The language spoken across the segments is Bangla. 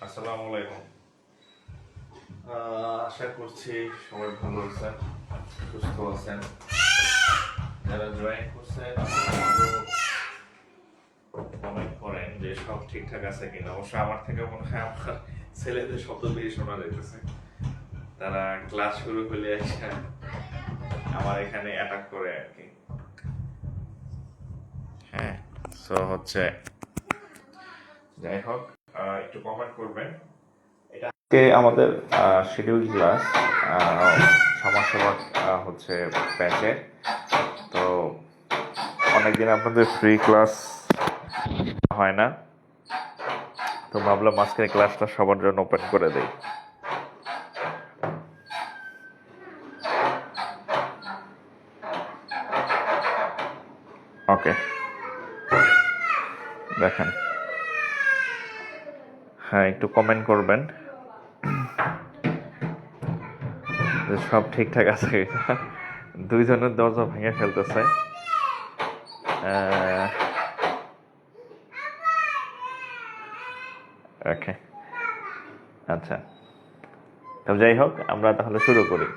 আসসালামু আলাইকুম। আশা করছি সবাই ভালো আছেন, সুস্থ আছেন। যারা জয়েন করছেন কমেন্ট করেন যে সব ঠিকঠাক আছে কিনা। অবশ্য আমার থেকে মনে হয় আমার ছেলেদের শব্দ বেশি শোনা যাইতেছে। তারা ক্লাস শুরু হলে আমার এখানে অ্যাটাক করে আর কি। হ্যাঁ, সো হচ্ছে যাই হোক, একটু কমেন্ট করবেন। এটা আজকে আমাদের শিডিউল ক্লাস সমাজসেবা হচ্ছে ব্যাচে। তো অনেকদিন আপনাদের ফ্রি ক্লাস হয় না, তো ভাবলাম আজকের ক্লাসটা সবার জন্য ওপেন করে দেই। ওকে, দেখেন, হ্যাঁ একটু কমেন্ট করবেন যে সব ঠিকঠাক আছে। দুইজনের দরজা ভেঙে ফেলতেছে। ওকে, আচ্ছা, তো যাই হোক, আমরা তাহলে শুরু করি।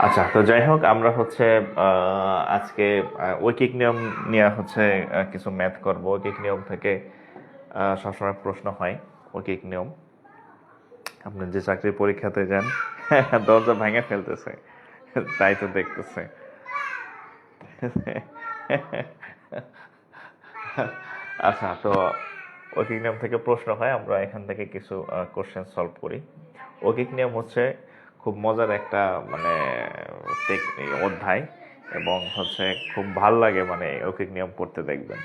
আচ্ছা, তো যাই হোক, আমরা হচ্ছে আজকে ঐকিক নিয়ম নিয়ে হচ্ছে কিছু ম্যাথ করব। ঐকিক নিয়ম থেকে সবসময় প্রশ্ন হয়। ঐকিক নিয়ম, আপনি যে চাকরির পরীক্ষাতে যান, দরজা ভেঙে ফেলতেছে, তাই তো দেখতেছে। আচ্ছা, তো ঐকিক নিয়ম থেকে প্রশ্ন হয়, আমরা এখান থেকে কিছু কোশ্চেন সলভ করি। ঐকিক নিয়ম হচ্ছে খুব মজার একটা মানে অধ্যায়, এবং হচ্ছে খুব ভাল লাগে মানে ঐকিক নিয়ম পড়তে, দেখবেন।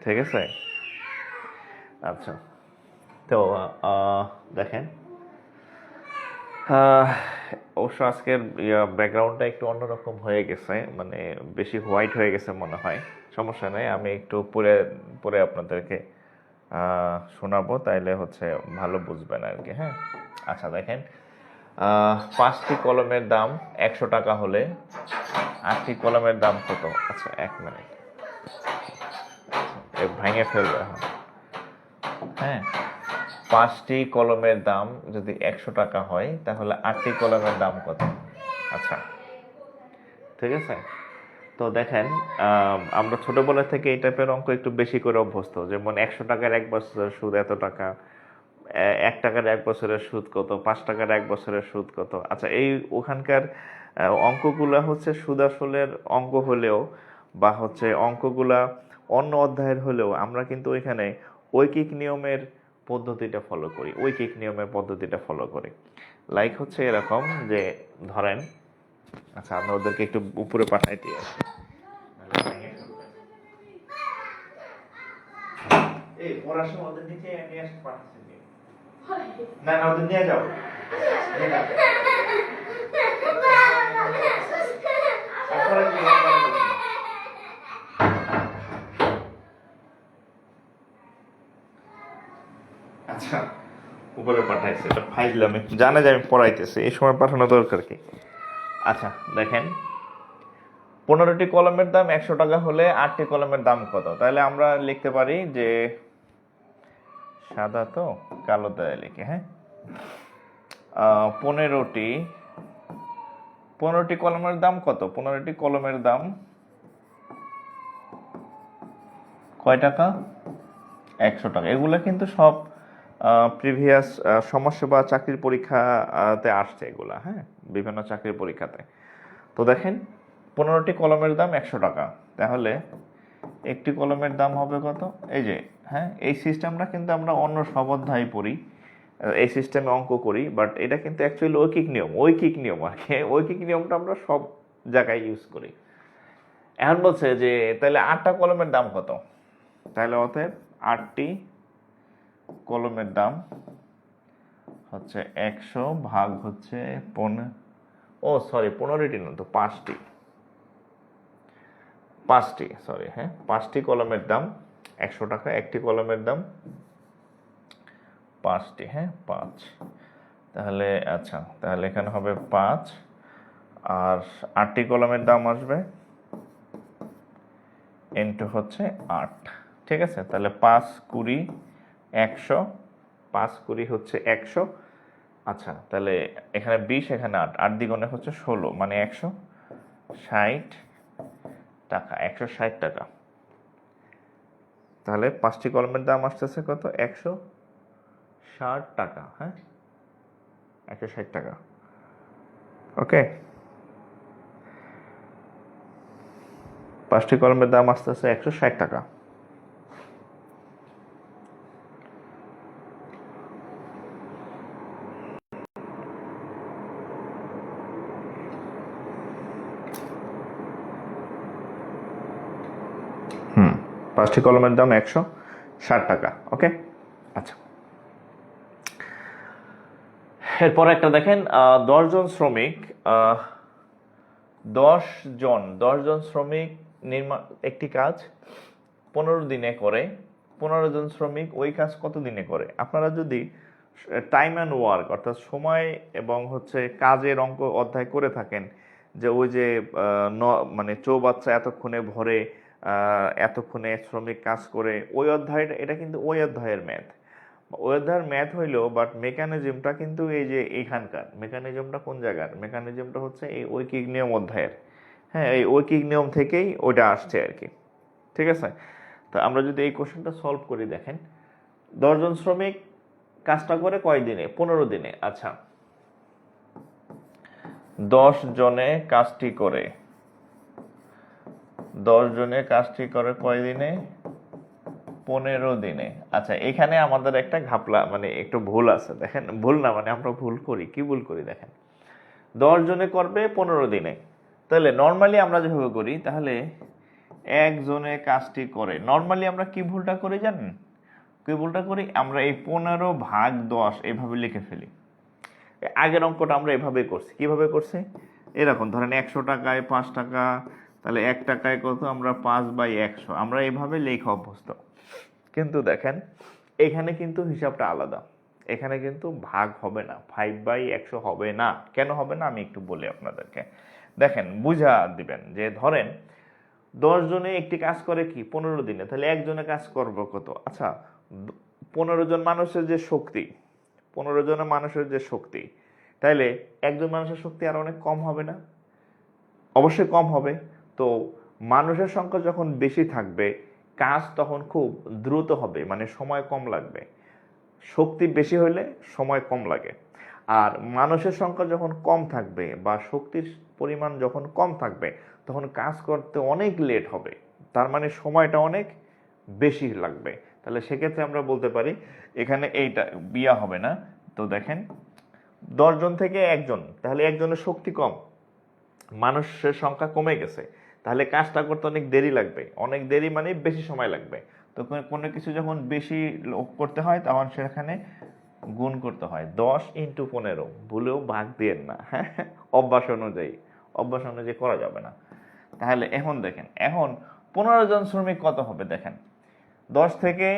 ঠিক আছে, আচ্ছা, তো দেখেন, অবশ্য আজকের ব্যাকগ্রাউন্ডটা একটু অন্যরকম হয়ে গেছে, মানে বেশি হোয়াইট হয়ে গেছে মনে হয়। সমস্যা নেই, আমি একটু পরে পরে আপনাদেরকে শোনাবো, তাইলে হচ্ছে ভালো বুঝবেন আর কি। হ্যাঁ, আচ্ছা, দেখেন, 5টি কলমের দাম 100 টাকা হলে 8টি কলমের দাম কত? আচ্ছা, 1 মিনিট, ভেঙে ফেলবে। হ্যাঁ, 5টি কলমের দাম যদি 100 টাকা হয়, তাহলে 8টি কলমের দাম কত? আচ্ছা, ঠিক আছে। তো দেখেন, আমরা ছোটবেলা থেকে এই টাইপের অঙ্ক একটু বেশি করে অভ্যস্ত। যেমন 100 টাকার 1 বছরের সুদ এত টাকা, 1 টাকার 1 বছরের সুদ কত, 5 টাকার 1 বছরের সুদ কত। আচ্ছা, এই ওখানকার অঙ্কগুলা হচ্ছে সুদ আসলের অঙ্ক হলেও, বা হচ্ছে অঙ্কগুলা অন্য অধ্যায়ের হলেও, আমরা কিন্তু ওইখানে ঐকিক নিয়মের পদ্ধতিটা ফলো করি। ঐকিক নিয়মের পদ্ধতিটা ফলো করি। লাইক হচ্ছে এরকম যে, ধরেন, আচ্ছা, আমরা ওদেরকে একটু উপরে পাঠাই দিয়ে আসি। এই পড়ার সময় ওদের নিচে নিয়ে আসতে পাঠাচ্ছি। না না, ওদের নিয়ে যাও। আচ্ছা, উপরে পাঠাইছে, ফাইজলাম, জানে যে আমি পড়াইতেছি, এই সময় পাঠানো দরকার কি? আচ্ছা, দেখেন, 15টি কলমের দাম 100 টাকা হলে 8টি কলমের দাম কত? তাহলে আমরা লিখতে পারি যে সাদা তো কালো দেয় লিখে, হ্যাঁ। 15টি কলমের দাম কত? 15টি কলমের দাম কয় টাকা? 100 টাকা। এগুলো কিন্তু সব প্রিভিয়াস সমাজসেবা চাকরির পরীক্ষাতে আসছে এগুলা, হ্যাঁ, বিভিন্ন চাকরির পরীক্ষাতে। তো দেখেন 15টি কলমের দাম 100 টাকা, তাহলে একটি কলমের দাম হবে কত? এই যে, হ্যাঁ, এই সিস্টেমটা কিন্তু আমরা অন্য সব অধ্যায়ে পড়ি, এই সিস্টেমে অঙ্ক করি, বাট এটা কিন্তু অ্যাকচুয়ালি ঐকিক নিয়ম আর কি। ঐকিক নিয়মটা আমরা সব জায়গায় ইউজ করি। এখন বলছে যে তাহলে 8টা কলমের দাম কত? তাহলে অতএব 8টি কলমের দাম হচ্ছে 100 ভাগ হচ্ছে 15টি না তো 5টি, সরি, হ্যাঁ, 5টি কলমের দাম 100 টাকা, একটি কলমের দাম 5টি, হ্যাঁ, 5। তাহলে আচ্ছা, তাহলে এখানে হবে 5, আর 8টি কলমের দাম আসবে ইন্টু হচ্ছে 8, ঠিক আছে। তাহলে 5 20 100, 5 20 হচ্ছে 100। আচ্ছা, তাহলে এখানে 20, এখানে 8, 8 দ্বিগুণে হচ্ছে 16, মানে 160 টাকা, 160 টাকা। তাহলে 5টি কলমের দাম আসতেছে কত? 160 টাকা, হ্যাঁ, 160 টাকা। ওকে, 5টি কলমের দাম আসতেছে 160 টাকা। হুম, 5টি কলমের দাম 160 টাকা। ওকে, আচ্ছা। এরপর একটা দেখেন, 10 জন শ্রমিক, 10 জন শ্রমিক একটি কাজ 15 দিনে করে। 15 জন শ্রমিক ওই কাজ কত দিনে করে? আপনারা যদি টাইম অ্যান্ড ওয়ার্ক, অর্থাৎ সময় এবং হচ্ছে কাজের অঙ্ক অধ্যায় করে থাকেন, যে ওই যে মানে চৌবাচ্চা এতক্ষণে ভরে, এতক্ষণে শ্রমিক কাজ করে, ওই অধ্যায়টা, এটা কিন্তু ওই অধ্যায়ের ম্যাথ। ওই অধ্যায়ের ম্যাথ হইলো, বাট মেকানিজমটা কিন্তু এই যে এইখানকার মেকানিজমটা কোন জায়গার? মেকানিজমটা হচ্ছে এই ঐকিক নিয়ম অধ্যায়ের, হ্যাঁ, এই ঐকিক নিয়ম থেকেই ওইটা আসছে আর কি, ঠিক আছে। তো আমরা যদি এই কোশ্চেনটা সলভ করি, দেখেন 10 জন শ্রমিক কাজটা করে কয় দিনে? 15 দিনে। আচ্ছা, 10 জনে কাজটি করে, 10 জনে কাজটি করে কয় দিনে? 15 দিনে। আচ্ছা, এখানে আমাদের একটা ঘাপলা, মানে একটু ভুল আছে। দেখেন, ভুল না মানে আমরা ভুল করি, কি ভুল করি দেখেন। 10 জনে করবে 15 দিনে, তাহলে নর্মালি আমরা যেভাবে করি, তাহলে 1 জনে কাজটি করে, নর্মালি আমরা কি ভুলটা করি জানেন? কি ভুলটা করি? আমরা এই 15 ভাগ 10 এইভাবে লিখে ফেলি। আগের অঙ্কটা আমরা এভাবেই করছি। কিভাবে করছি? এরকম ধরেন 100 টাকায় 5 টাকা, তাহলে 1 টাকায় কত? আমরা 5/100, আমরা এভাবে লেখা অভ্যস্ত। কিন্তু দেখেন এখানে কিন্তু হিসাবটা আলাদা। এখানে কিন্তু ভাগ হবে না, 5/100 হবে না। কেন হবে না আমি একটু বলি আপনাদেরকে। দেখেন, বুঝা দিবেন যে ধরেন 10 জনে একটি কাজ করে কি 15 দিনে, তাহলে একজনে কাজ করবে কত? আচ্ছা, 15 জন মানুষের যে শক্তি, 15 জনের মানুষের যে শক্তি, তাইলে একজন মানুষের শক্তি আর অনেক কম হবে না? অবশ্যই কম হবে। তো মানুষের সংখ্যা যখন বেশি থাকবে, কাজ তখন খুব দ্রুত হবে, মানে সময় কম লাগবে। শক্তি বেশি হলে সময় কম লাগে। আর মানুষের সংখ্যা যখন কম থাকবে বা শক্তির পরিমাণ যখন কম থাকবে, তখন কাজ করতে অনেক লেট হবে, তার মানে সময়টা অনেক বেশি লাগবে। তাহলে সেক্ষেত্রে আমরা বলতে পারি এখানে এইটা বিয়া হবে না। তো দেখেন 10 জন থেকে একজন, তাহলে একজনের শক্তি কম, মানুষের সংখ্যা কমে গেছে, তাহলে কাজটা করতে অনেক দেরি লাগবে। অনেক দেরি মানে বেশি সময় লাগবে। তো কোনো কিছু যখন বেশি করতে হয়, তখন সেখানে গুণ করতে হয়। 10 × 15, ভুলেও ভাগ দিয়েন না, হ্যাঁ, অভ্যাস অনুযায়ী করা যাবে না। তাহলে এখন দেখেন, এখন 15 জন শ্রমিক কত হবে? দেখেন 10 থেকে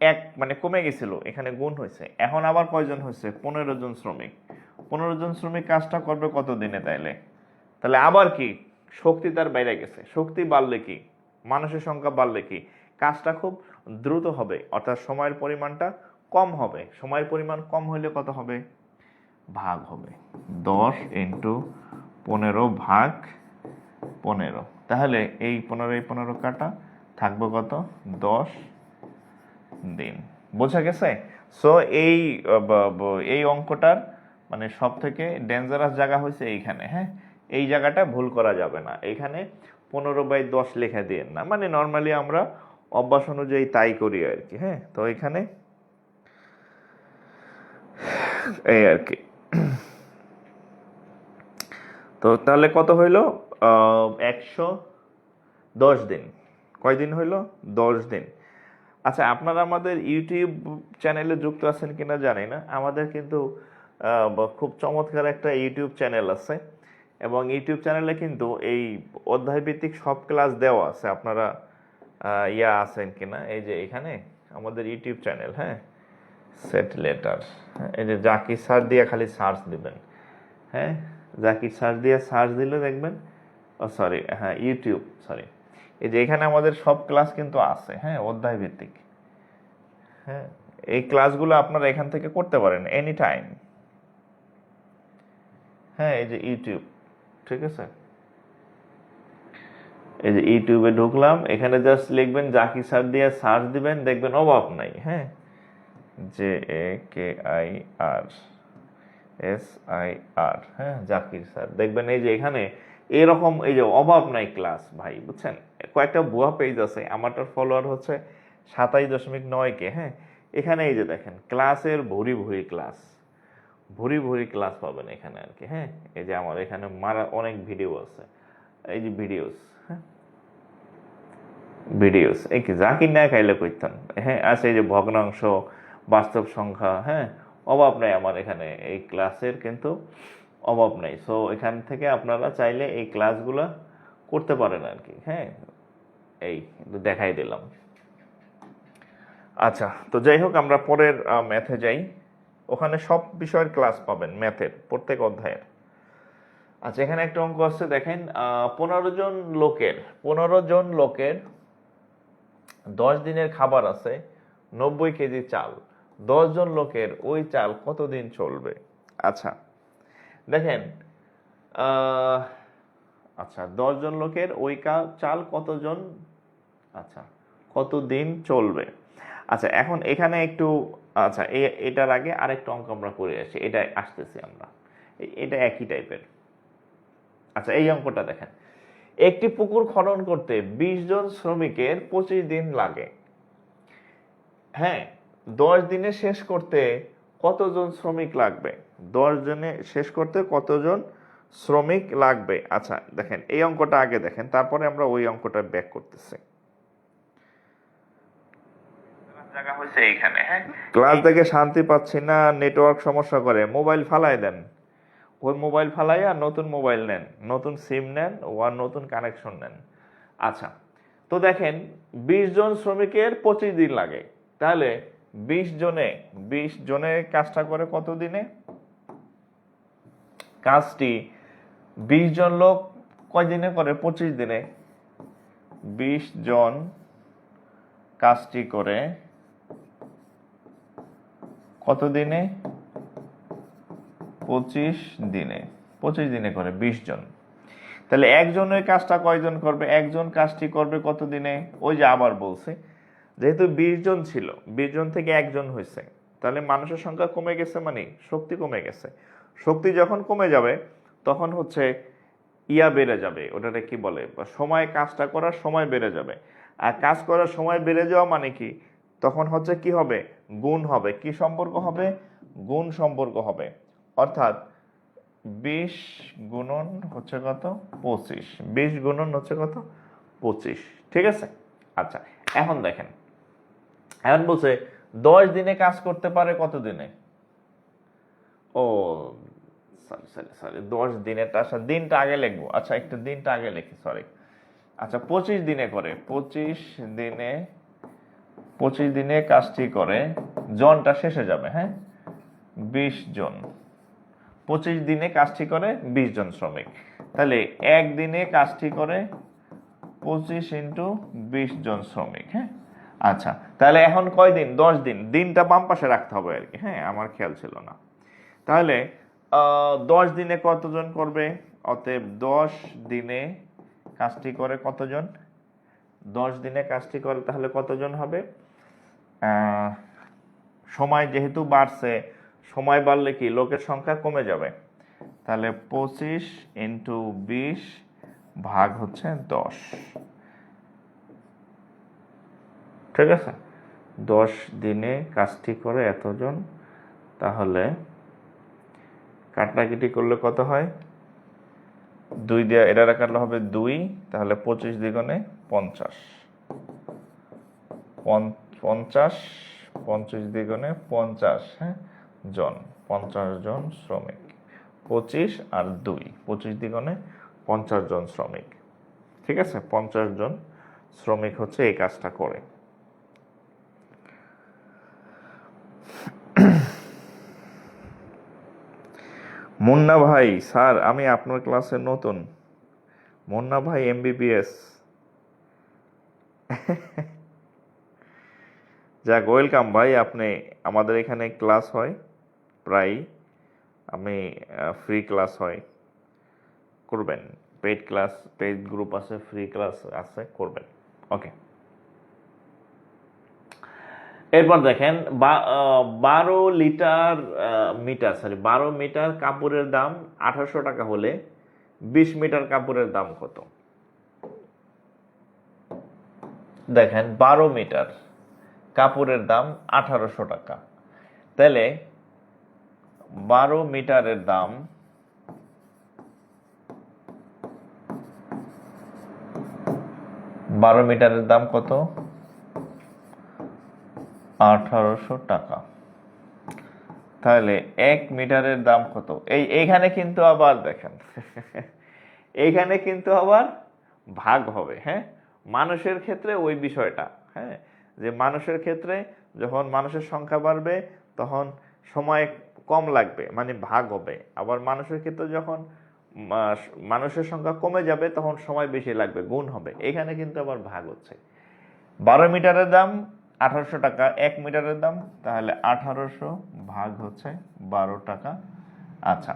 1 মানে কমে গেছিল, এখানে গুণ হয়েছে। এখন আবার কয়জন হয়েছে? 15 জন শ্রমিক। 15 জন শ্রমিক কাজটা করবে কত দিনে? তাহলে আবার কি, শক্তি তার বাইরে গেছে। শক্তি বাড়লে কি, মানুষের সংখ্যা বাড়লে কি, কাজটা খুব দ্রুত হবে, অর্থাৎ সময়ের পরিমাণটা কম হবে। সময়ের পরিমাণ কম হলে কত হবে? ভাগ হবে 10 ইন্টু 15 ভাগ 15। তাহলে এই 15 কাটা থাকবে কত? 10 দিন। বোঝা গেছে? সো এই অঙ্কটার মানে সব থেকে ডেঞ্জারাস জায়গা হয়েছে এইখানে। হ্যাঁ, এই জায়গাটা ভুল করা যাবে না। এইখানে 15/10 লেখা দিয়ে না, মানে নর্মালি আমরা অভ্যাস অনুযায়ী তাই করি আর কি। হ্যাঁ, তো এখানে এই আর কি। তো তাহলে কত হইল? 110 দিন। কয়দিন হইল? 10 দিন। আচ্ছা, আপনারা আমাদের ইউটিউব চ্যানেলে যুক্ত আছেন কিনা জানি না। আমাদের কিন্তু খুব চমৎকার একটা ইউটিউব চ্যানেল আছে, এবং ইউটিউব চ্যানেলে কিন্তু এই অধ্যায়ভিত্তিক সব ক্লাস দেওয়া আছে। আপনারা আছেন কিনা, এই যে এখানে আমাদের ইউটিউব চ্যানেল, হ্যাঁ, সেট লেটার, এই যে জাকির স্যার দিয়ে খালি সার্চ দিবেন। হ্যাঁ, জাকির স্যার দিয়ে সার্চ দিলে দেখবেন, সরি, হ্যাঁ, ইউটিউব, সরি, এই যে এখানে আমাদের সব ক্লাস কিন্তু আছে। হ্যাঁ, অধ্যায় ভিত্তিক। হ্যাঁ, এই ক্লাসগুলো আপনারা এখান থেকে করতে পারেন এনি টাইম। হ্যাঁ, এই যে ইউটিউব, ঠিক আছে, এই যে ইউটিউবে ঢুকলাম, এখানে জাস্ট লিখবেন জাকির স্যার দিয়ে সার্চ দিবেন, দেখবেন অভাব নাই। হ্যাঁ, JAKIRSIR, হ্যাঁ, জাকির স্যার, দেখবেন এই যে এখানে এরকম এই যে অভাব নাই ক্লাস ভাই, বুঝছেন? কয়েকটা ভুয়া পেজ আছে, আমারটার ফলোয়ার হচ্ছে 27.9K। হ্যাঁ, এখানে এই যে দেখেন ক্লাসের ভুরি ভুরি ক্লাস, ভুরি ভুরি ক্লাস পাবেন এখানে আর কি। হ্যাঁ, এই যে আমার এখানে মারা অনেক ভিডিও আছে, এই যে ভিডিওস, হ্যাঁ, ভিডিওস, এই কি জাকির না খাইলে কইতাম। হ্যাঁ, আছে এই যে ভগ্নাংশ, বাস্তব সংখ্যা, হ্যাঁ, অভাব নাই আমার এখানে, এই ক্লাসের কিন্তু অভাব নাই। সো এখান থেকে আপনারা চাইলে এই ক্লাসগুলো করতে পারেন আর কি। হ্যাঁ, এই দেখাই দিলাম। আচ্ছা, তো যাই হোক, আমরা পরের ম্যাথে যাই। ওখানে সব বিষয়ের ক্লাস পাবেন, ম্যাথের প্রত্যেক অধ্যায়ের। আচ্ছা, এখানে একটা অঙ্ক আছে, দেখেন 15 জন লোকের 10 দিনের খাবার আছে 90 কেজি চাল। 10 জন লোকের ওই চাল কতদিন চলবে? আচ্ছা, দেখেন, আচ্ছা, 10 জন লোকের ওই চাল আচ্ছা, কতদিন চলবে? আচ্ছা, এখন এখানে একটু, আচ্ছা, এটার আগে আরেকটা অঙ্ক আমরা করে আসি, এটা আসতেছি আমরা, এটা একই টাইপের। আচ্ছা, এই অঙ্কটা দেখেন, একটি পুকুর খনন করতে 20 জন শ্রমিকের 25 দিন লাগে। হ্যাঁ, 10 দিনে শেষ করতে কতজন শ্রমিক লাগবে? 10 দিনে শেষ করতে কতজন শ্রমিক লাগবে? আচ্ছা, দেখেন এই অঙ্কটা আগে দেখেন, তারপরে আমরা ওই অঙ্কটা ব্যাক করতেছি। জায়গা হয়েছে এইখানে। হ্যাঁ, ক্লাস দেখে শান্তি পাচ্ছি না, নেটওয়ার্ক সমস্যা করে, মোবাইল ফালাই দেন। ওই মোবাইল ফালাইয়া নতুন মোবাইল নেন, নতুন সিম নেন, আর নতুন কানেকশন নেন। আচ্ছা, তো দেখেন 20 জন শ্রমিকের 25 দিন লাগে, তাহলে 20 জনে কাজটা করে কত দিনে? কাজটি 20 জন লোক কয় দিনে করে? 25 দিনে। 20 জন কাজটি করে কত দিনে? 25 দিনে। 25 দিনে করে 20 জন। তাহলে একজনের কাজটা কয়জন করবে? একজন কাজটি করবে কত দিনে? ওই যে আবার বলছে, যেহেতু 20 জন ছিল, 20 জন থেকে একজন হয়েছে, তাহলে মানুষের সংখ্যা কমে গেছে, মানে শক্তি কমে গেছে। শক্তি যখন কমে যাবে তখন হচ্ছে বেড়ে যাবে, ওটাতে কি বলে, সময়, কাজটা করার সময় বেড়ে যাবে। আর কাজ করার সময় বেড়ে যাওয়া মানে কি, তখন হচ্ছে কি হবে? গুণ হবে। কি সম্পর্ক হবে? গুণ সম্পর্ক হবে। অর্থাৎ 20 গুণন হচ্ছে কত? 25। 20 গুণন হচ্ছে কত? 25। ঠিক আছে? আচ্ছা, এখন দেখেন, এখন বলছে 10 দিনে কাজ করতে পারে কত দিনে? ও সরি 10 দিনেরটা, আচ্ছা দিনটা আগে লিখবো। আচ্ছা, একটু দিনটা আগে লিখি, সরি। আচ্ছা, 25 দিনে করে, 25 দিনে কাজটি করে, জনটা শেষে যাবে। হ্যাঁ, 20 জন। 25 দিনে কাজটি করে 20 জন শ্রমিক। তাহলে একদিনে কাজটি করে 25 ইন্টু 20 জন শ্রমিক। হ্যাঁ, আচ্ছা, তাহলে এখন কয় দিন? 10 দিন। দিনটা বাম পাশে রাখতে হবে আর কি। হ্যাঁ, আমার খেয়াল ছিল না। তাহলে 10 দিনে কতজন করবে? অতএব 10 দিনে কাজটি করে কতজন? 10 দিনে কাজটি করে তাহলে কতজন হবে? সময় যেহেতু বাড়ছে, সময় বাড়লে কি লোকের সংখ্যা কমে যাবে। তাহলে 25 ইন্টু 20 ভাগ হচ্ছে 10। ঠিক আছে, 10 দিনে কাজটি করে এতজন। তাহলে কাটাকাটি করলে কত হয়? 2 দিয়ে এটা কাটলে হবে 2, তাহলে 25 দ্বিগুণে 50, 50, 25 দ্বিগুণে 50, হ্যাঁ, জন, 50 জন শ্রমিক। 25 আর 2, 25 দ্বিগুণে 50 জন শ্রমিক। ঠিক আছে, 50 জন শ্রমিক হচ্ছে এই কাজটা করে। মুন্না ভাই, স্যার আমি আপনার ক্লাসে নতুন। মুন্না ভাই MBBS। যাক, ওয়েলকাম ভাই। আপনি আমাদের এখানে ক্লাস হয় প্রায়, আমি ফ্রি ক্লাস হয়, করবেন। পেইড ক্লাস, পেইড গ্রুপ আছে, ফ্রি ক্লাস আছে, করবেন। ওকে, এরপর দেখেন 12 লিটার মিটার, সরি 12 মিটার কাপড়ের দাম 1800 টাকা হলে 20 মিটার কাপড়ের দাম কত? দেখেন 12 মিটার কাপড়ের দাম 1800 টাকা, তাহলে 12 মিটারের দাম 12 মিটারের দাম কত? 1800 টাকা। তাহলে 1 মিটারের দাম কত? এইখানে কিন্তু আবার দেখেন এইখানে কিন্তু আবার ভাগ হবে। হ্যাঁ, মানুষের ক্ষেত্রে ওই বিষয়টা, হ্যাঁ, যে মানুষের ক্ষেত্রে যখন মানুষের সংখ্যা বাড়বে তখন সময় কম লাগবে, মানে ভাগ হবে। আবার মানুষের ক্ষেত্রে যখন মানুষের সংখ্যা কমে যাবে তখন সময় বেশি লাগবে, গুণ হবে। এখানে কিন্তু আবার ভাগ হচ্ছে। 12 মিটারের দাম 1800 টাকা, 1 মিটারের দাম, তাহলে 1800 ভাগ হচ্ছে 12 টাকা। আচ্ছা,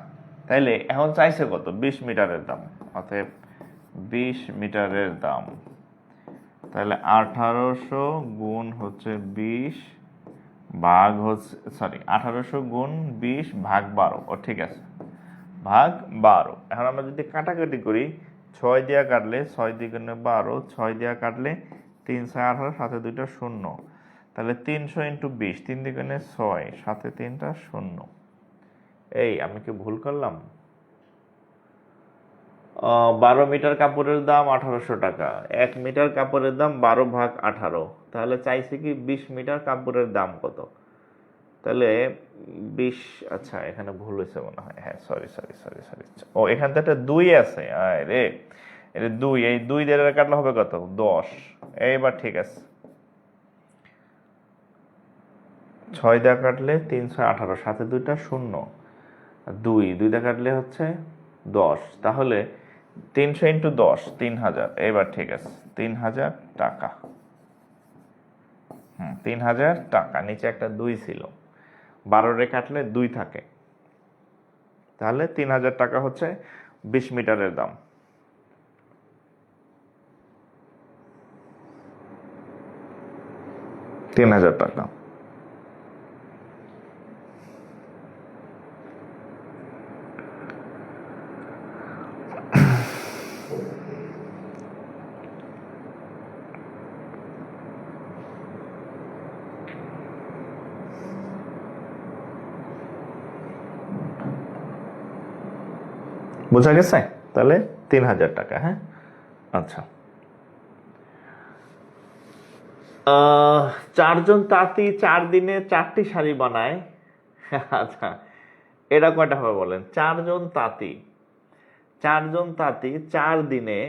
তাইলে এখন চাইছে কত? 20 মিটারের দাম। অতএব 20 মিটারের দাম, তাহলে 1800 গুণ হচ্ছে 20 ভাগ হচ্ছে, সরি 1800 গুণ 20 ভাগ 12। ও ঠিক আছে, ভাগ 12। এখন আমরা যদি কাটাকাটি করি, 6 দিয়া কাটলে 6 দ্বিগুণে 12, 6 দিয়া কাটলে 3 6 18, সাথে 2টা 0, তাহলে 300 ইন্টু 20, 3 দ্বিগুণে 6, সাথে 3টা 0। এই আমি কি ভুল করলাম? 12 মিটার কাপড়ের দাম 1800 টাকা, 1 মিটার কাপড়ের দাম 12 ভাগ 18, তাহলে চাইছে কি 20 মিটার কাপড়ের দাম কত? তাহলে 20, আচ্ছা এখানে ভুল হয়েছে মনে হয়। হ্যাঁ, সরি সরি সরি সরি, ও এখান থেকে একটা 2 আছে। আরে এটা 2, এই 2 দিয়ে কাটলে হবে কত? 10। এইবার ঠিক আছে, 6 দিয়ে কাটলে 3 6 18, সাথে 2টা 0, 2 দিয়ে কাটলে হচ্ছে 10, তাহলে 300 ইন্টু 10, 3000। এবার ঠিক আছে, 3000 টাকা। 3000 টাকা, নিচে একটা 2 ছিল, 12 রে কাটলে 2 থাকে, তাহলে 3000 টাকা হচ্ছে 20 মিটারের দাম। টাকা। বোঝা গেছে? তাহলে 3000 টাকা। হ্যাঁ, আচ্ছা। 4 জন তাঁতি 4 দিনে 4টি শাড়ি বানায়। আচ্ছা, এটা কয়টা হবে বলেন? 4 জন তাঁতি 4 দিনে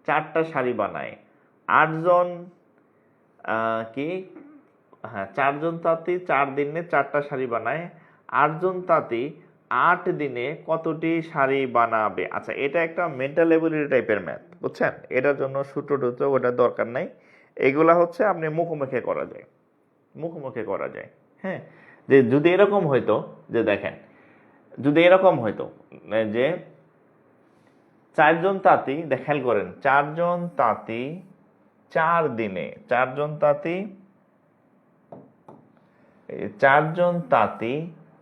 4টা শাড়ি বানায়। 8 জন কি, হ্যাঁ, 4 জন তাঁতি 4 দিনে 4টা শাড়ি বানায়। 8 জন তাঁতি 8 দিনে কতটি শাড়ি বানাবে? আচ্ছা, এটা একটা মেন্টাল এবিলিটি টাইপের ম্যাথ, বুঝছেন? এটার জন্য সূত্র টুত্র ওটা দরকার নাই, এগুলা হচ্ছে আপনি মুখোমুখি করা যায়, মুখোমুখি করা যায়। হ্যাঁ, যে যদি এরকম হইতো, যে দেখেন যদি এরকম হইতো যে 4 জন তাঁতি, খেয়াল করেন 4 জন তাঁতি 4 দিনে, 4 জন তাঁতি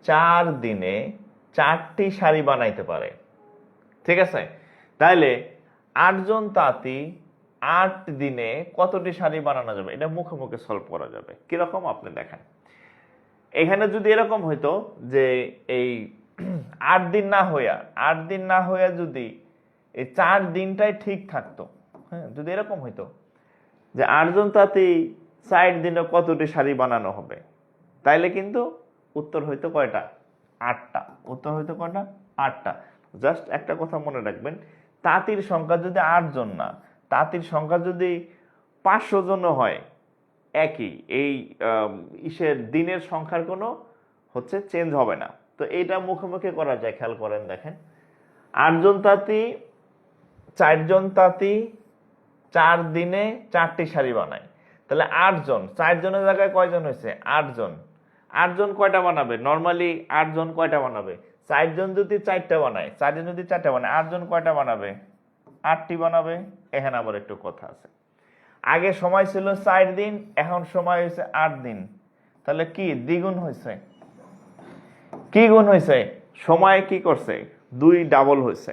4 দিনে 4টি শাড়ি বানাইতে পারে, ঠিক আছে? তাহলে 8 জন তাঁতি 8 দিনে কতটি শাড়ি বানানো যাবে? এটা মুখে মুখে সলভ করা যাবে। কিরকম আপনি দেখেন, এখানে যদি এরকম হইতো যে এই 8 দিন না হইয়া যদি এই 4 দিনটাই ঠিক থাকতো, হ্যাঁ, যদি এরকম হইতো যে 8 জন তাঁতি 4 দিনে কতটি শাড়ি বানানো হবে, তাইলে কিন্তু উত্তর হইতো কয়টা? 8টা। উত্তর হইতো কয়টা? 8টা। জাস্ট একটা কথা মনে রাখবেন, তাঁতির সংখ্যা যদি 8 জন না, তাঁতির সংখ্যা যদি 500 জনও হয়, একই এই ইসের দিনের সংখ্যার কোনো হচ্ছে চেঞ্জ হবে না। তো এইটা মুখোমুখি করা যায়। খেয়াল করেন, দেখেন 8 জন তাঁতি 4 জন তাঁতি 4 দিনে 4টি শাড়ি বানায়, তাহলে 8 জন, 4 জনের জায়গায় কয়জন হয়েছে? 8 জন। 8 জন কয়টা বানাবে? নর্মালি 8 জন কয়টা বানাবে? 4 জন যদি 4টা বানায়, 4 জন যদি 4টা বানায়, 8 জন কয়টা বানাবে? 8টি বানাবে। এখানে আবার একটু কথা আছে, আগে সময় ছিল 4 দিন, এখন সময় হয়েছে 8 দিন, তাহলে কি দ্বিগুণ হয়েছে? কি গুণ হয়েছে? সময় কি করছে? 2 ডাবল হয়েছে,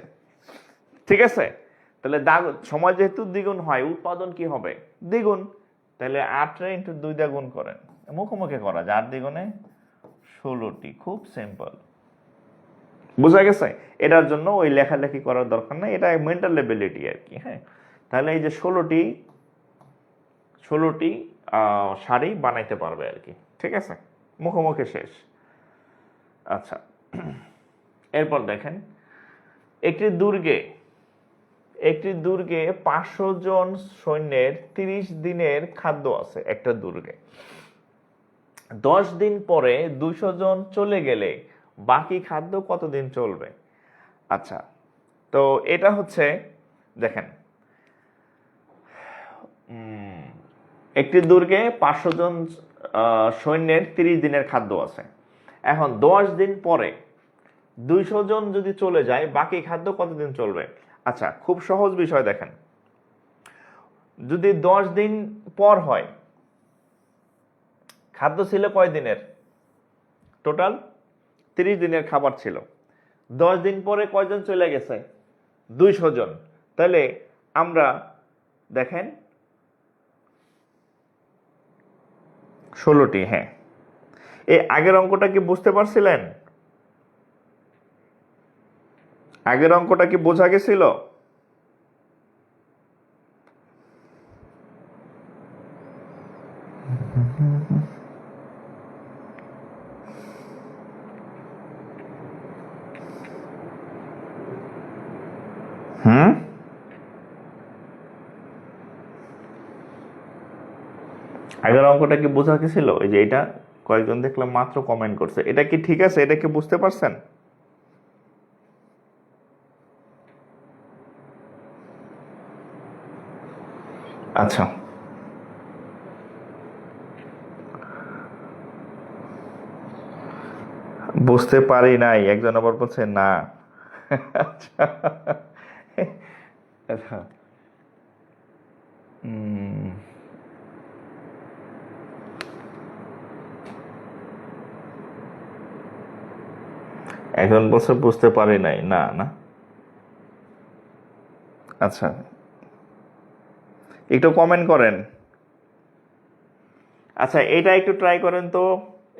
ঠিক আছে? তাহলে সময় যেহেতু দ্বিগুণ হয়, উৎপাদন কি হবে? দ্বিগুণ। তাহলে 8 ইন্টু 2 দিয়ে গুণ করেন, মুখোমুখি করা যায়। 8 দ্বিগুণে 16টি। খুব সিম্পল, বুঝা গেছে? এটার জন্য ওই লেখালেখি করার দরকার নাই, এটা মেন্টাল এবিলিটি আর কি। হ্যাঁ, তাহলে এই যে 16টি শাড়ি বানাইতে পারবে আর কি, ঠিক আছে? মুখোমুখি শেষ। আচ্ছা, এরপর দেখেন একটি দুর্গে 500 জন সৈন্যের 30 দিনের খাদ্য আছে। একটা দুর্গে 10 দিন পরে 200 জন চলে গেলে বাকি খাদ্য কতদিন চলবে? আচ্ছা, তো এটা হচ্ছে দেখেন, একটি দুর্গে 500 জন সৈন্যের 30 দিনের খাদ্য আছে। এখন 10 দিন পরে 200 জন যদি চলে যায়, বাকি খাদ্য কতদিন চলবে? আচ্ছা, খুব সহজ বিষয়। দেখেন, যদি 10 দিন পর হয়, খাদ্য ছিল কয় দিনের? টোটাল 30 দিনের খাবার ছিল। 10 দিন পরে কয়জন চলে গেছে? 200 জন। তাহলে আমরা দেখেন 16টি। হ্যাঁ, এই আগের অঙ্কটা কি বুঝতে পারছিলেন? আগের অঙ্কটা কি বোঝা গেছিল? আগের অঙ্কটা কি বোঝা গেছিল? এই যে এটা কয়েকজন দেখলাম মাত্র কমেন্ট করছে, এটা কি ঠিক আছে? এটা কি বুঝতে পারছেন? আচ্ছা, বুঝতে পারি নাই, একজন আবার বলছে না। আচ্ছা, আচ্ছা, একজন বলছে বুঝতে পারি নাই। না না, আচ্ছা, একটু কমেন্ট করেন। আচ্ছা, এটা একটু ট্রাই করেন তো।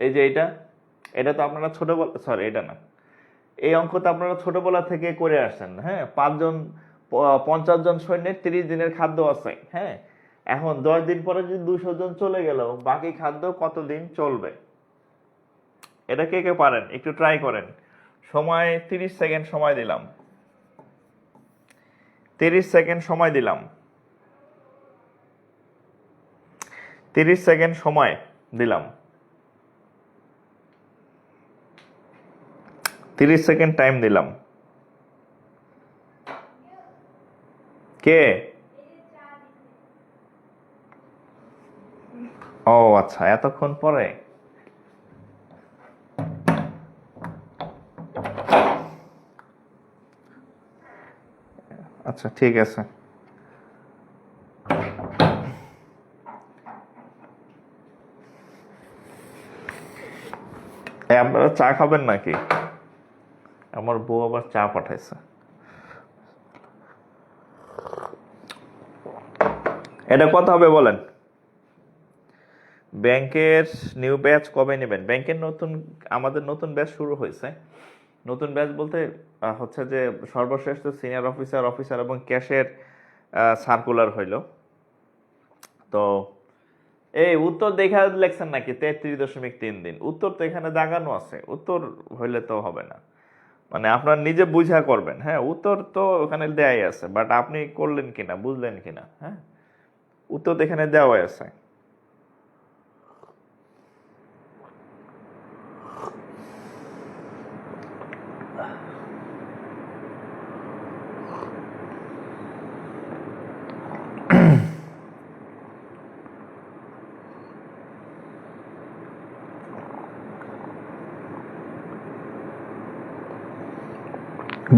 এই যে এটা তো আপনারা ছোটবেলা, সরি এটা না, এই অঙ্ক তো আপনারা ছোটবেলা থেকে করে আসছেন। হ্যাঁ, 50 জন সৈন্যের 30 দিনের খাদ্য আছে। হ্যাঁ, এখন 10 দিন পরে যদি 200 জন চলে গেল, বাকি খাদ্য কতদিন চলবে? এটা কে কে পারেন একটু ট্রাই করেন। সময় 30 সেকেন্ড সময় দিলাম। 30 সেকেন্ড সময় দিলাম। 30 সেকেন্ড সময় দিলাম। 30 সেকেন্ড টাইম দিলাম। কে? ও আচ্ছা, এতক্ষণ পরে। আচ্ছা ঠিক আছে। আপনারা চা খাবেন নাকি? আমার বউ আবার চা পাঠাইছে। এটা কত হবে বলেন? ব্যাংকের নিউ ব্যাচ কবে নেবেন? ব্যাংকের আমাদের নতুন ব্যাচ শুরু হয়েছে। নতুন ব্যাচ বলতে হচ্ছে যে সর্বশেষ তো সিনিয়র অফিসার এবং ক্যাশের সার্কুলার হইল। তো এই উত্তর দেখা লেখছেন নাকি 33.3 দিন? উত্তর তো এখানে দাগানো আছে, উত্তর হইলে তো হবে না। মানে আপনার নিজে বুঝা করবেন। হ্যাঁ, উত্তর তো ওখানে দেয়াই আছে, বাট আপনি করলেন কিনা, বুঝলেন কিনা। হ্যাঁ, উত্তর তো এখানে দেওয়াই আছে।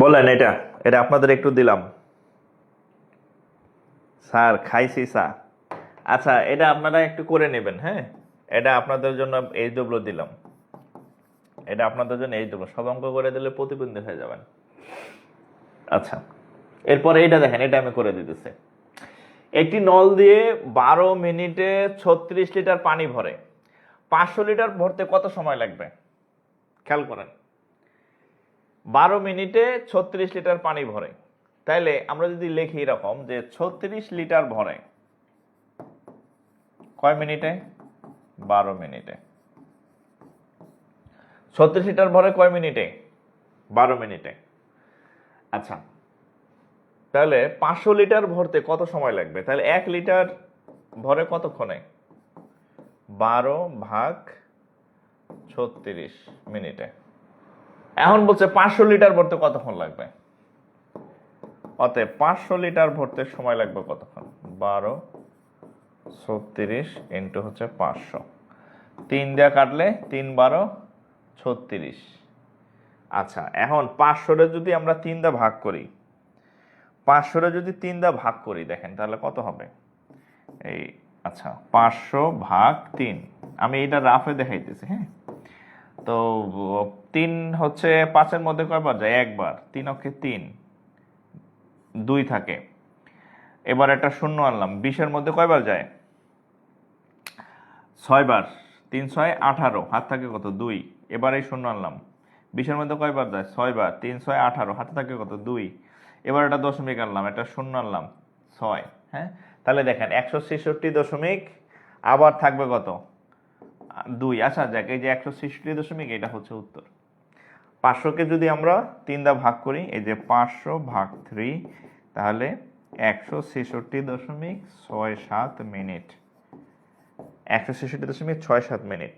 বলেন, এটা এটা আপনাদের একটু দিলাম। স্যার খাইছি চা। আচ্ছা, এটা আপনারা একটু করে নেবেন। হ্যাঁ, এটা আপনাদের জন্য HW দিলাম। এটা আপনাদের জন্য HW, সব অঙ্ক করে দিলে প্রতিবন্ধী হয়ে যাবেন। আচ্ছা, এরপরে এটা দেখেন, এটা আমি করে দিতেছি। একটি নল দিয়ে 12 মিনিটে 36 লিটার পানি ভরে 500 লিটার ভরতে কত সময় লাগবে? খেয়াল করেন, 12 মিনিটে 36 লিটার পানি ভরে। তাইলে আমরা যদি লিখি এরকম যে 36 লিটার ভরে কয় মিনিটে? 12 মিনিটে। 36 লিটার ভরে কয় মিনিটে? 12 মিনিটে। আচ্ছা, তাহলে 500 লিটার ভরতে কত সময় লাগবে? তাহলে 1 লিটার ভরে কতক্ষণে? 12 ভাগ 36 মিনিটে। এখন বলছে 500 লিটার ভরতে কতক্ষণ লাগবে? অতএব 500 লিটার ভরতে সময় লাগবে কতক্ষণ? 12 36 ইন্টু হচ্ছে 500। 3 দিয়ে কাটলে 3 12 36। আচ্ছা, এখন 500 যদি আমরা 3 দিয়ে ভাগ করি, 500 যদি 3 দিয়ে ভাগ করি, দেখেন তাহলে কত হবে? এই আচ্ছা, 500 ভাগ 3, আমি এটা রাফে দেখাইতেছি। হ্যাঁ, তো 3 হচ্ছে 5-এর মধ্যে কয়বার যায়? একবার। 3 অক্ষে 3, 2 থাকে। এবার একটা শূন্য আনলাম। 20-এর মধ্যে কয়বার যায়? 6 বার। 3 6 18, হাত থাকে কত? 2। এবার এই শূন্য আনলাম। 20-এর মধ্যে কয়বার যায়? 6 বার। 3 6 18, হাতে থাকে কত? 2। এবার একটা দশমিক আনলাম, একটা শূন্য আনলাম, 6। হ্যাঁ, তাহলে দেখেন 166 দশমিক, আবার থাকবে কত? 2। আচ্ছা যাক, এই যে 166 দশমিক, এটা হচ্ছে উত্তর। 500-কে যদি আমরা 3 দিয়ে ভাগ করি, এই যে 500 ভাগ 3, তাহলে 166.67 মিনিট। 166.67 মিনিট।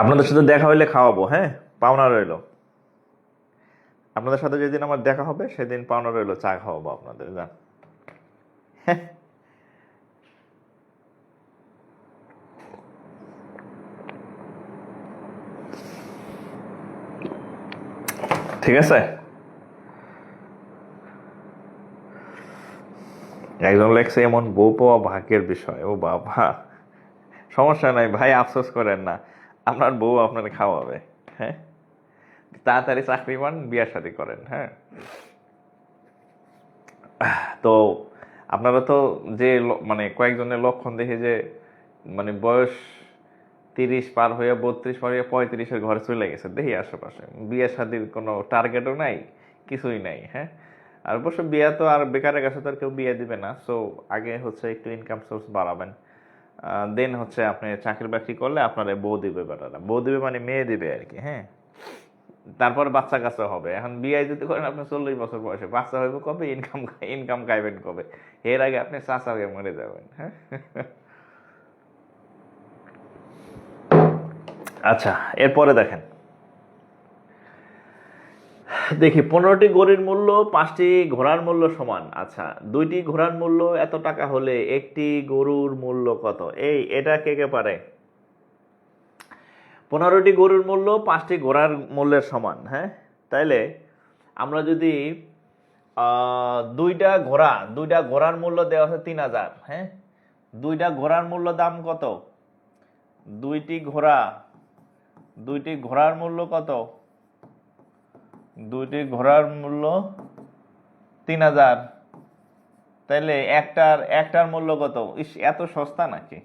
আপনাদের সাথে দেখা হইলে খাওয়াবো। হ্যাঁ, পাওনা রইল। আপনাদের সাথে যেদিন আমার দেখা হবে সেদিন পাওনা রইল, চা খাওয়াবো আপনাদের। যান। ঠিক আছে। একজন লেখছে, এমন বউ পাওয়া ভাগ্যের বিষয়। ও বাবা, সমস্যা নাই ভাই, আফসোস করেন না, আপনার বউ আপনার খাওয়াবে। হ্যাঁ, তাড়াতাড়ি চাকরি পান, বিয়ে শাদী করেন। হ্যাঁ, তো আপনারা তো যে মানে কয়েকজনের লক্ষণ দেখে যে মানে বয়স 30 পার হয়ে 32 পার হয়ে 35-এর ঘরে চলে গেছে দেখি আশেপাশে, বিয়ে শাদীর কোনো টার্গেটও নাই, কিছুই নাই। হ্যাঁ, আর অবশ্য বিয়ে তো আর বেকারের কাছে তো আর কেউ বিয়ে দিবে না। সো আগে হচ্ছে একটু ইনকাম সোর্স বাড়াবেন, দেন হচ্ছে আপনি চাকরি বাকরি করলে আপনার বউ দিবে, বেটারা বউ দিবে মানে মেয়ে দিবে আর কি। হ্যাঁ, তারপর বাচ্চা কাচ্চা হবে। এখন বিয়ে যদি করেন আপনি 40 বছর বয়সে, বাচ্চা হইব কবে? ইনকাম খাইবেন কবে? এর আগে আপনি চাচা হয়ে মরে যাবেন। হ্যাঁ, আচ্ছা, এরপরে দেখেন, দেখি 15টি গরুর মূল্য 5টি ঘোড়ার মূল্য সমান। আচ্ছা, 2টি ঘোড়ার মূল্য এত টাকা হলে একটি গরুর মূল্য কত? এটা কে কে পারে? 15টি গরুর মূল্য 5টি ঘোড়ার মূল্যের সমান। হ্যাঁ, তাইলে আমরা যদি দুইটা ঘোড়ার মূল্য দেওয়া আছে 3000। হ্যাঁ, দুইটা ঘোড়ার মূল্য দাম কত? দুইটি ঘোড়ার মূল্য কত? দুইটি ঘোড়ার মূল্য 3000। তাহলে একটার মূল্য কত? এত সস্তা নাকি?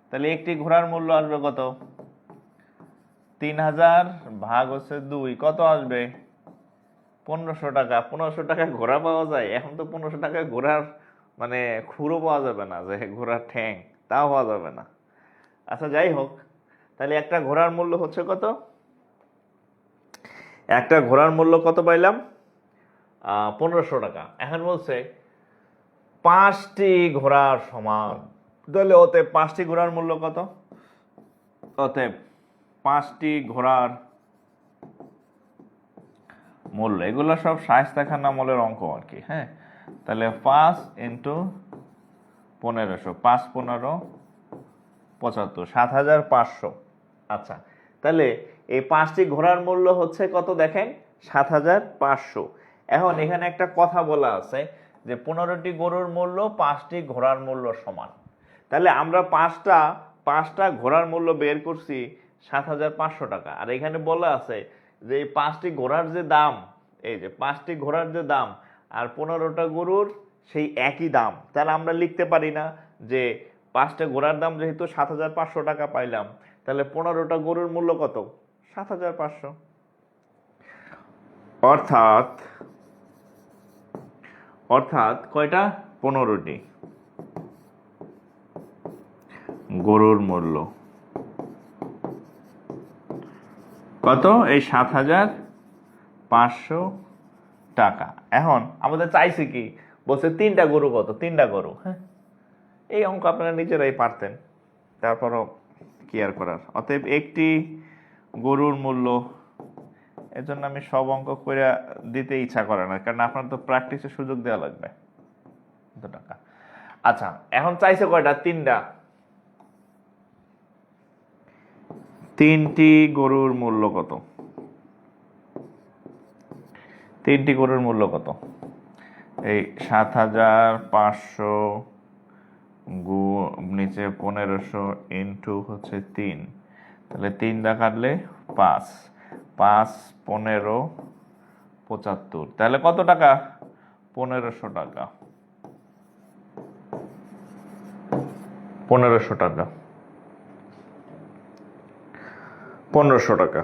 তাহলে একটি ঘোড়ার মূল্য আসবে কত? 3000 ভাগ হচ্ছে 2, কত আসবে? 1500 টাকা। 1500 টাকা ঘোড়া পাওয়া যায়? এখন তো 1500 টাকা ঘোড়ার মানে খুরও পাওয়া যাবে না, যে ঘোড়ার ঠ্যাং, তাও পাওয়া যাবে না। আচ্ছা, যাই হোক, তাহলে একটা ঘোড়ার মূল্য হচ্ছে কত? একটা ঘোড়ার মূল্য কত পাইলাম? 1500 টাকা। এখন বলছে 5টি ঘোড়ার সমান, তাহলে অতএব 5টি ঘোড়ার মূল্য কত? অতএব 5টি ঘোড়ার মূল্য, এগুলো সব শায়েস্তা খান আমলের অঙ্ক আর কি। হ্যাঁ, তাহলে 5 × 1500, 5 15 75, 7500। আচ্ছা, তাহলে এই 5টি ঘোড়ার মূল্য হচ্ছে কত দেখেন? 7500। এখন এখানে একটা কথা বলা আছে যে 15টি গরুর মূল্য 5টি ঘোড়ার মূল্য সমান। তাহলে আমরা পাঁচটা ঘোড়ার মূল্য বের করছি 7500 টাকা। আর এখানে বলা আছে যে এই 5টি ঘোড়ার যে দাম, এই যে 5টি ঘোড়ার যে দাম আর 15টা গরুর সেই একই দাম। তাহলে আমরা লিখতে পারি না যে 5টা ঘোড়ার দাম যেহেতু 7500 টাকা পাইলাম, তাহলে 15টা গরুর মূল্য কত? 7500। অর্থাৎ কয়টা? 15টি গরুর মূল্য কত? এই 7500 টাকা। এখন আমাদের চাইছে কি? বলছে 3টা গরু কত? 3টা গরু। হ্যাঁ, এই অঙ্ক আপনারা নিজেরাই পারতেন, তারপরও কি আর করার। অতএব একটি গরুর মূল্য, এর জন্য আমি সব অঙ্ক করে দিতে ইচ্ছা করে না, কারণ আপনার তো প্র্যাকটিসের সুযোগ দেওয়া লাগবে। কত টাকা? আচ্ছা, এখন চাইছে কয়টা? 3টা। 3টি গরুর মূল্য কত? 3টি গরুর মূল্য কত? এই 7500 নিচে 1500 ইন্টু হচ্ছে 3, তাহলে 3 কাটলে 5, 5 15 75, তাহলে কত টাকা? 1500 টাকা। 1500 টাকা। 1500 টাকা।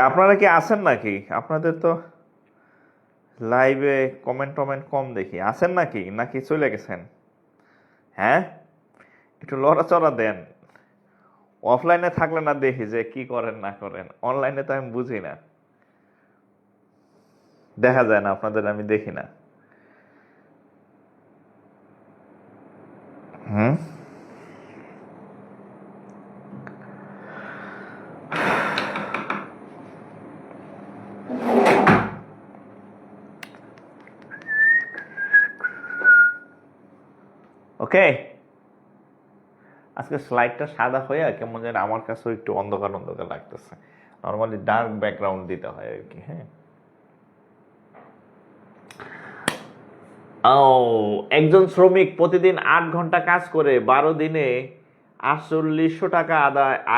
আপনারা কি আছেন নাকি? আপনাদের তো লাইভে কমেন্ট কম দেখি। আছেন নাকি চলে গেছেন? হ্যাঁ, একটু লড়াচড়া দেন। অফলাইনে থাকলে না দেখি যে কি করেন না করেন, অনলাইনে তো আমি বুঝি না, দেখা যায় না আপনাদের, আমি দেখি না। ওকে, আজকে স্লাইডটা সাদা হয়ে কেমন যেন আমার কাছেও একটু অন্ধকার লাগতেছে। নর্মালি ডার্ক ব্যাকগ্রাউন্ড দিতে হয় আর কি। হ্যাঁ, একজন শ্রমিক প্রতিদিন 8 ঘন্টা কাজ করে 12 দিনে 4800 টাকা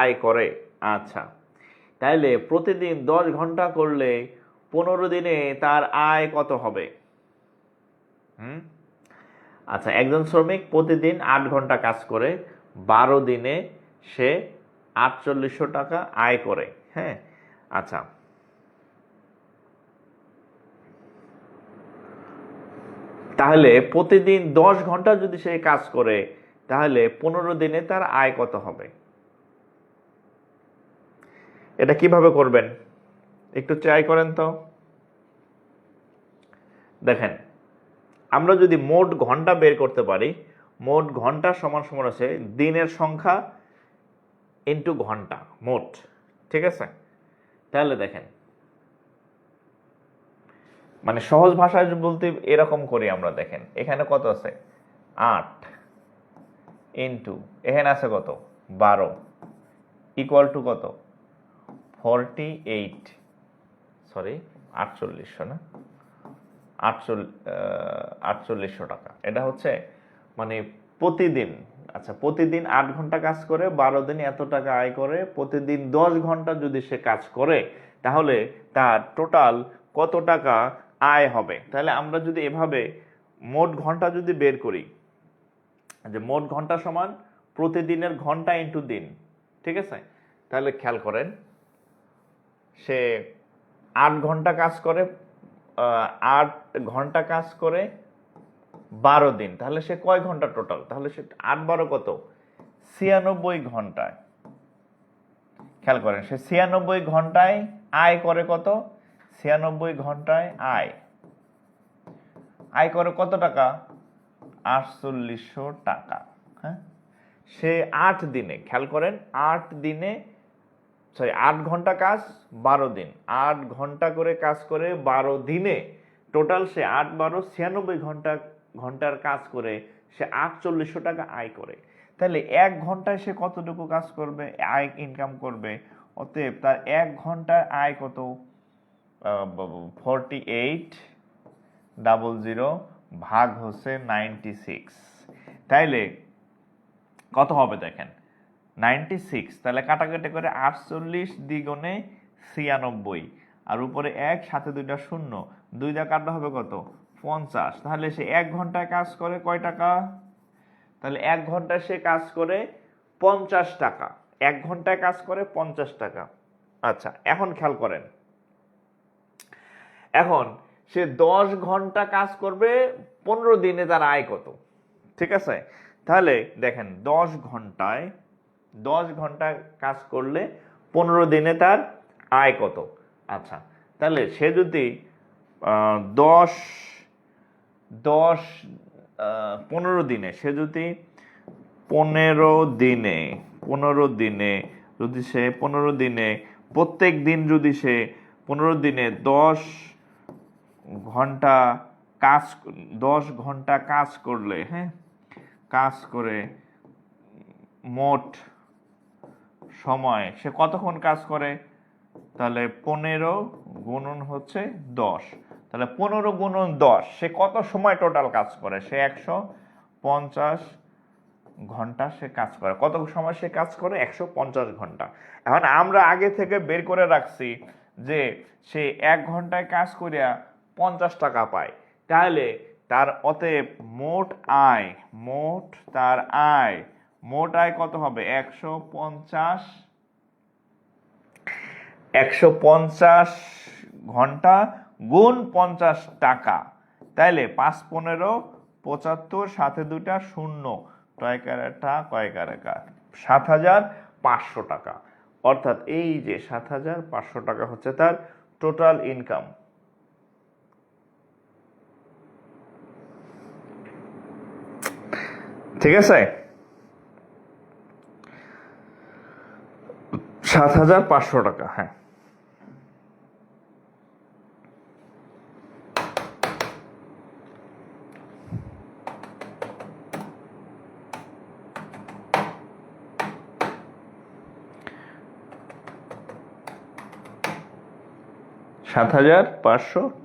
আয় করে। আচ্ছা, তাইলে প্রতিদিন 10 ঘন্টা করলে 15 দিনে তার আয় কত হবে? আচ্ছা, একজন শ্রমিক প্রতিদিন 8 ঘন্টা কাজ করে 12 দিনে সে 4800 টাকা আয় করে। হ্যাঁ, আচ্ছা, তাহলে প্রতিদিন 10 ঘন্টা যদি সে কাজ করে, তাহলে 15 দিনে তার আয় কত হবে? এটা কিভাবে করবেন একটু ট্রাই করেন তো। দেখেন, আমরা যদি মোট ঘন্টা বের করতে পারি, মোট ঘন্টা সমান হচ্ছে দিনের সংখ্যা ইন্টু ঘন্টা মোট। ঠিক আছে, তাহলে দেখেন মানে সহজ ভাষায় বলতে এরকম করি আমরা, দেখেন এখানে কত আছে 8 ইন্টু এখানে আছে কত 12 ইকুয়াল টু কত 48, সরি 4800 না 4800 টাকা। এটা হচ্ছে মানে প্রতিদিন, আচ্ছা প্রতিদিন 8 ঘন্টা কাজ করে 12 দিন এত টাকা আয় করে, প্রতিদিন 10 ঘন্টা যদি সে কাজ করে তাহলে তার টোটাল কত টাকা আয় হবে। তাহলে আমরা যদি এভাবে মোট ঘন্টা যদি বের করি, যে মোট ঘন্টা সমান প্রতিদিনের ঘন্টা ইন্টু দিন, ঠিক আছে, তাহলে খেয়াল করেন সে 8 ঘন্টা কাজ করে, 8 ঘন্টা কাজ করে 12 দিন, তাহলে সে কয় ঘন্টা টোটাল, তাহলে সে 8 12 কত 96 ঘন্টায়। খেয়াল করেন সে 96 ঘন্টায় আয় করে কত, 96 ঘন্টায় আয় করে কত টাকা 4800 টাকা। হ্যাঁ, সে 8 দিনে, খেয়াল করেন 8 দিনে, সরি 8 ঘন্টা কাজ 12 দিন, 8 ঘন্টা করে কাজ করে 12 দিনে, টোটাল সে 8 12 96 ঘন্টার কাজ করে সে 4800 টাকা আয় করে। তাহলে 1 ঘন্টায় সে কতটুকু কাজ করবে, আয় ইনকাম করবে, অতএব তার 1 ঘন্টায় আয় কত 4800 ভাগ হচ্ছে 96, তাইলে কত হবে দেখেন 96, তাহলে কাটাকাটি করে 48 দ্বিগুণে 96, আর উপরে 1 সাথে 2টা শূন্য, 2 দিয়ে কাটা হবে কত 50। তাহলে সে 1 ঘন্টায় কাজ করে কয় টাকা, তাহলে 1 ঘন্টায় সে কাজ করে 50 টাকা, 1 ঘন্টায় কাজ করে 50 টাকা। আচ্ছা এখন খেয়াল করেন, এখন সে 10 ঘন্টা কাজ করবে 15 দিনে, তার আয় কত, ঠিক আছে। তাহলে দেখেন 10 ঘন্টা কাজ করলে 15 দিনে তার আয় কত। আচ্ছা তাহলে সে যদি 15 দিনে, সে যদি 15 দিনে যদি সে 15 দিনে প্রত্যেক দিন যদি সে 15 দিনে 10 ঘন্টা কাজ, 10 ঘন্টা কাজ করলে, হ্যাঁ কাজ করে মোট সময় সে কতক্ষণ কাজ করে, তাহলে 15 গুণন হচ্ছে 10, তাহলে 15 গুণন 10 সে কত সময় টোটাল কাজ করে, সে 150 ঘন্টা সে কাজ করে। কত সময় সে কাজ করে 150 ঘন্টা। এখন আমরা আগে থেকে বের করে রাখছি যে সে 1 ঘন্টায় কাজ করিয়া 50 টাকা পায়, তাহলে তার অতএব মোট আয় কত হবে 150 ঘন্টা গুণ 50 টাকা, তাইলে 5 15 75 সাথে 2টা শূন্য, কয়কারেটা 7500 টাকা। অর্থাৎ এই যে 7500 টাকা হচ্ছে তার টোটাল ইনকাম। ঠিক আছে, 7500 টাকা। হ্যাঁ,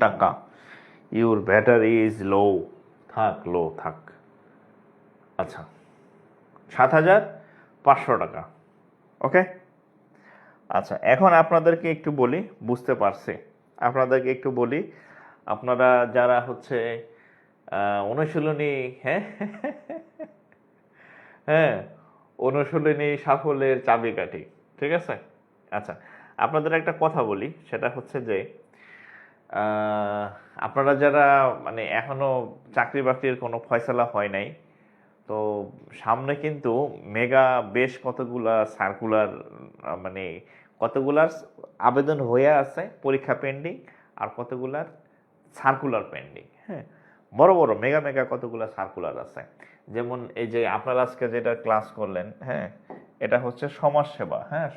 টাকা। ইউর ব্যাটারি ইজ লো, থাক। আচ্ছা 7500 টাকা, ওকে। আচ্ছা এখন আপনাদেরকে একটু বলি, বুঝতে পারছি, আপনাদেরকে একটু বলি, আপনারা যারা হচ্ছে অনুশীলনী, হ্যাঁ অনুশীলনী সাফল্যের চাবিকাঠি, ঠিক আছে। আচ্ছা আপনাদের একটা কথা বলি, সেটা হচ্ছে যে আপনারা যারা মানে এখনো চাকরি বাকরির কোনো ফয়সালা হয় নাই, তো সামনে কিন্তু মেগা বেশ কতগুলা সার্কুলার, মানে কতগুলার আবেদন হয়ে আছে, পরীক্ষা পেন্ডিং, আর কতগুলার সার্কুলার পেন্ডিং। হ্যাঁ, বড় মেগা কতগুলা সার্কুলার আছে। যেমন এই যে আপনারা আজকে যেটা ক্লাস করলেন, হ্যাঁ এটা হচ্ছে সমাজ সেবা, হ্যাঁ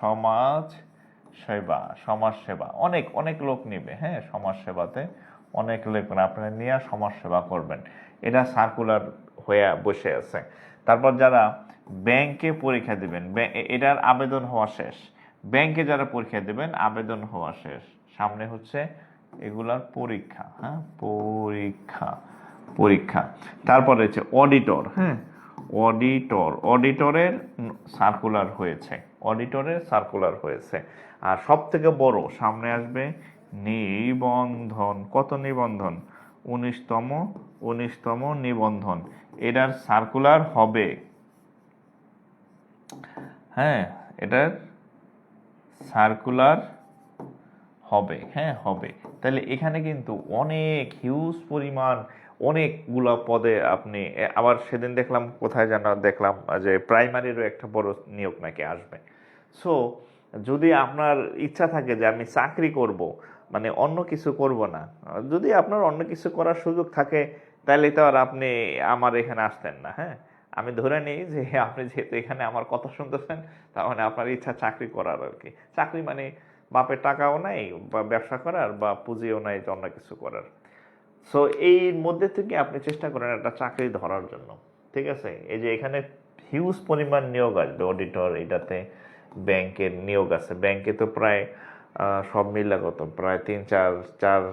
সমাজ সেবা, সমাজ সেবা, অনেক অনেক লোক নিবে, হ্যাঁ, সমাজ সেবাতে অনেক লোক আপনারা নিয়ে সমাজ সেবা করবেন, এটা সার্কুলার হয়ে বসে আছে। তারপর যারা ব্যাংকে পরীক্ষা দিবেন, এটার আবেদন হওয়া শেষ। ব্যাংকে যারা পরীক্ষা দিবেন আবেদন হওয়া শেষ, সামনে হচ্ছে এগুলার পরীক্ষা, হ্যাঁ, পরীক্ষা পরীক্ষা। তারপরে হচ্ছে অডিটর, হ্যাঁ, অডিটরের সার্কুলার হয়েছে, অডিটরের সার্কুলার হয়েছে। আর সব থেকে বড় সামনে আসবে নিবন্ধন। কত নিবন্ধন? 19তম নিবন্ধন, এটার সার্কুলার হবে, হ্যাঁ, এটার সার্কুলার হবে, হ্যাঁ হবে। তাহলে এখানে কিন্তু অনেক হিউজ পরিমাণ অনেকগুলা পদে আপনি আবার সেদিন দেখলাম কোথায় যেন দেখলাম যে প্রাইমারিরও একটা বড় নিয়োগ নাকি আসবে। সো যদি আপনার ইচ্ছা থাকে যে আমি চাকরি করব, মানে অন্য কিছু করব না, যদি আপনার অন্য কিছু করার সুযোগ থাকে তাহলে তো আর আপনি আমার এখানে আসতেন না, হ্যাঁ। আমি ধরে নিই যে আপনি যেহেতু এখানে আমার কথা শুনতেছেন, তার মানে আপনার ইচ্ছা চাকরি করার আর কি। চাকরি মানে বাপের টাকাও নাই বা ব্যবসা করার বা পুঁজিও নাই অন্য কিছু করার। সো এই মধ্যে থেকে আপনি চেষ্টা করেন একটা চাকরি ধরার জন্য, ঠিক আছে। এই যে এখানে হিউজ পরিমাণ নিয়োগ আসবে অডিটর, এটাতে ব্যাংকের নিয়োগ আছে। ব্যাংকে তো প্রায় সব মিলে কত প্রায় 3-4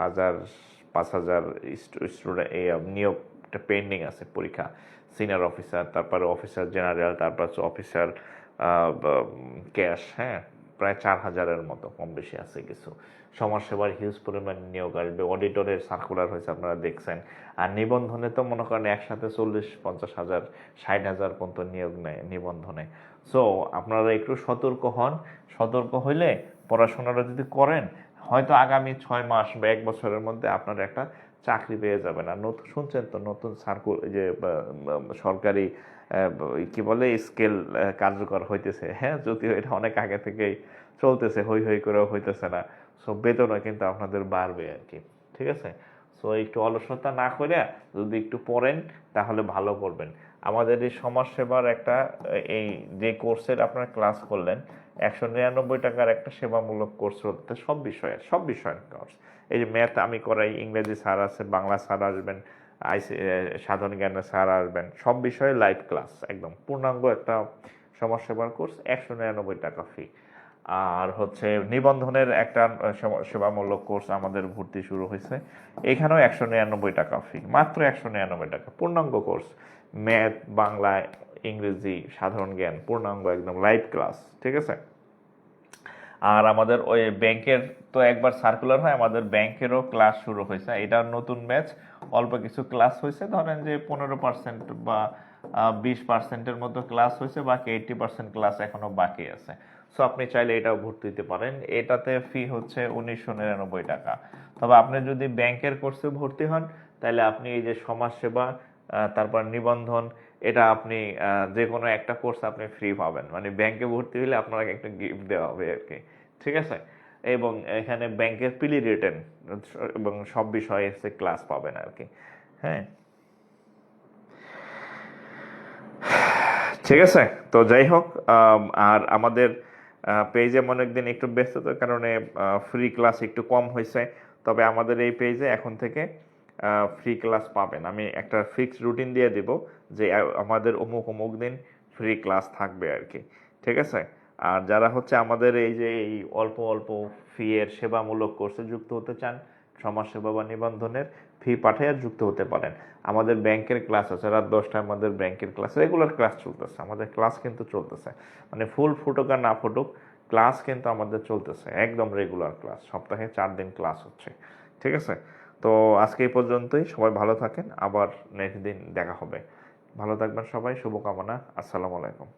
হাজার 5,000 স্টুডেন্ট এই নিয়োগটা পেন্ডিং আছে পরীক্ষা। সিনিয়র অফিসার, তারপরে অফিসার জেনারেল, তারপর অফিসার ক্যাশ, হ্যাঁ, প্রায় 4,000-এর মতো, কম বেশি আছে কিছু। সমাজসেবার হিউজ পরিমাণ নিয়োগ আসবে। অডিটরের সার্কুলার হয়েছে, আপনারা দেখছেন। আর নিবন্ধনে তো মনে করেন একসাথে 40-50 হাজার 60,000 পর্যন্ত নিয়োগ নেয় নিবন্ধনে। সো আপনারা একটু সতর্ক হন। সতর্ক হইলে পড়াশোনাটা যদি করেন, হয়তো আগামী 6 মাস বা 1 বছরের মধ্যে আপনারা একটা চাকরি পেয়ে যাবেন। আর নতুন শুনছেন তো নতুন যে সরকারি কি বলে স্কেল কার্যকর হইতেছে, হ্যাঁ, যদিও এটা অনেক আগে থেকেই চলতেছে, হই হই করেও হইতেছে না। সো বেতনও কিন্তু আপনাদের বাড়বে আর কি, ঠিক আছে। সো একটু অলসতা না করে যদি একটু পড়েন তাহলে ভালো করবেন। আমাদের এই সমাজসেবার একটা এই যে কোর্সের আপনারা ক্লাস করলেন, 199 টাকার একটা সেবামূলক কোর্স হতে সব বিষয়ের কোর্স। এই যে ম্যাথ আমি করাই, ইংরেজি স্যার আছে, বাংলা স্যার আসবেন, সাধারণ জ্ঞানের স্যার আসবেন, সব বিষয়ে লাইভ ক্লাস, একদম পূর্ণাঙ্গ একটা সমাজসেবার কোর্স, 199 টাকা ফি। আর হচ্ছে নিবন্ধনের একটা সেবামূলক কোর্স আমাদের ভর্তি শুরু হয়েছে, এখানেও 199 টাকা ফি, মাত্র 199 টাকা, পূর্ণাঙ্গ কোর্স, ম্যাথ, বাংলা, ইংরেজি, সাধারণ জ্ঞান, পূর্ণাঙ্গ একদম লাইভ ক্লাস, ঠিক আছে। আর আমাদের ওই ব্যাংকের তো একবার সার্কুলার হয়, আমাদের ব্যাংকেরও ক্লাস শুরু হয়েছে, এটার নতুন ব্যাচ, অল্প কিছু ক্লাস হয়েছে, ধরেন যে 15% বা 20%-এর মতো ক্লাস হয়েছে, বাকি 80% ক্লাস এখনো বাকি আছে। সো আপনি চাইলে এটাও ভর্তি দিতে পারেন। এটাতে ফি হচ্ছে 1999 টাকা। তবে আপনি যদি ব্যাংকের কোর্সে ভর্তি হন তাহলে আপনি এই যে সমাজসেবা, তারপর নিবন্ধন, এটা আপনি যে কোনো একটা কোর্স আপনি ফ্রি পাবেন, মানে ব্যাংকে ভর্তি হলে আপনাকে একটা গিফট দেওয়া হবে আর কি, ঠিক আছে। এবং এখানে ব্যাংকের পিলি রিটেন এবং সব বিষয়ে ক্লাস পাবেন আর কি, হ্যাঁ, ঠিক আছে। তো যাই হোক, আর আমাদের পেজে অনেকদিন একটু ব্যস্ততার কারণে ফ্রি ক্লাস একটু কম হয়েছে। তবে আমাদের এই পেজে এখন থেকে ফ্রি ক্লাস পাবেন। আমি একটা ফিক্সড রুটিন দিয়ে দিব যে আমাদের অমুক অমুক দিন ফ্রি ক্লাস থাকবে আর কি, ঠিক আছে। আর যারা হচ্ছে আমাদের এই যে এই অল্প অল্প ফি এর সেবামূলক কোর্সে যুক্ত হতে চান, সমাজসেবা বা নিবন্ধনের ফি পাঠিয়ে যুক্ত হতে পারেন। আমাদের ব্যাংকের ক্লাস আছে, রাত 10টায় আমাদের ব্যাংকের ক্লাস, রেগুলার ক্লাস চলতেছে, আমাদের ক্লাস কিন্তু চলতেছে, মানে ফুল ফুটুক আর না ফুটুক ক্লাস কিন্তু আমাদের চলতেছে, একদম রেগুলার ক্লাস, সপ্তাহে 4 দিন ক্লাস হচ্ছে, ঠিক আছে। তো আজকে এই পর্যন্তই, সবাই ভালো থাকেন, আবার নেক্সট দিন দেখা হবে। ভালো থাকবেন সবাই, শুভকামনা, আসসালামু আলাইকুম।